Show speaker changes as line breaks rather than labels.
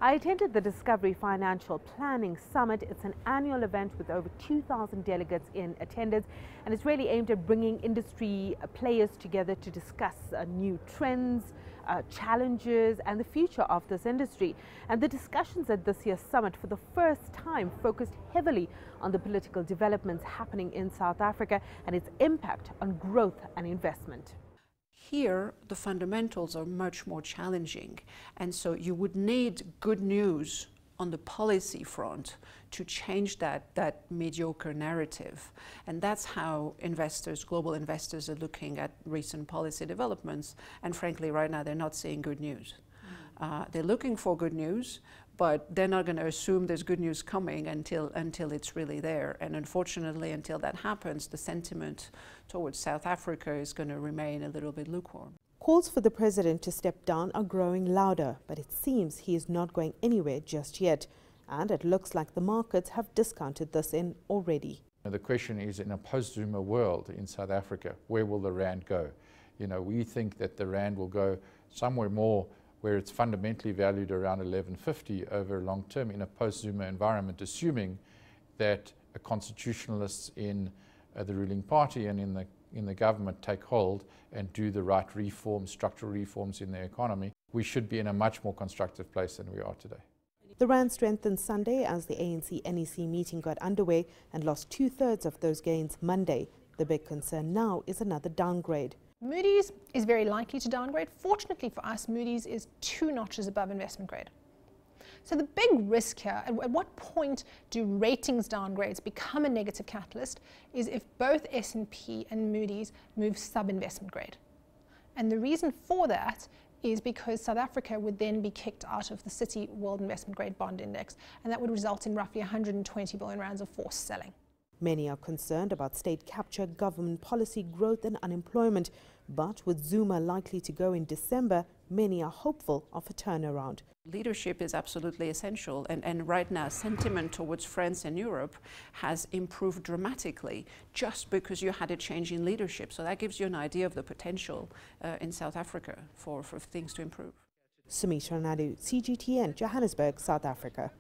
I attended the Discovery Financial Planning Summit. It's an annual event with over 2,000 delegates in attendance, and it's really aimed at bringing industry players together to discuss new trends, challenges and the future of this industry. And the discussions at this year's summit for the first time focused heavily on the political developments happening in South Africa and its impact on growth and investment.
Here, the fundamentals are much more challenging, and so you would need good news on the policy front to change that mediocre narrative. And that's how investors, global investors, are looking at recent policy developments. And frankly, right now, they're not seeing good news. They're looking for good news, but they're not going to assume there's good news coming until it's really there. And unfortunately, until that happens, the sentiment towards South Africa is going to remain a little bit lukewarm.
Calls for the president to step down are growing louder, but it seems he is not going anywhere just yet. And it looks like the markets have discounted this in already.
The question is, in a post-Zuma world in South Africa, where will the rand go? We think that the rand will go somewhere more where it's fundamentally valued around 11.50 over long term in a post-Zuma environment, assuming that constitutionalists in the ruling party and in the government take hold and do the right reforms, structural reforms in the economy. We should be in a much more constructive place than we are today.
The rand strengthened Sunday as the ANC-NEC meeting got underway and lost 2/3 of those gains Monday. The big concern now is another downgrade.
Moodys is very likely to downgrade. Fortunately for us, Moodys is 2 notches above investment grade. So the big risk here, at what point do ratings downgrades become a negative catalyst, is if both S&P and Moodys move sub-investment grade. And the reason for that is because South Africa would then be kicked out of the Citi World Investment Grade Bond Index, and that would result in roughly 120 billion rands of forced selling.
Many are concerned about state capture, government policy, growth and unemployment. But with Zuma likely to go in December, many are hopeful of a turnaround.
Leadership is absolutely essential, and right now sentiment towards France and Europe has improved dramatically just because you had a change in leadership. So that gives you an idea of the potential in South Africa for things to improve.
Sumitra Nydoo, CGTN, Johannesburg, South Africa.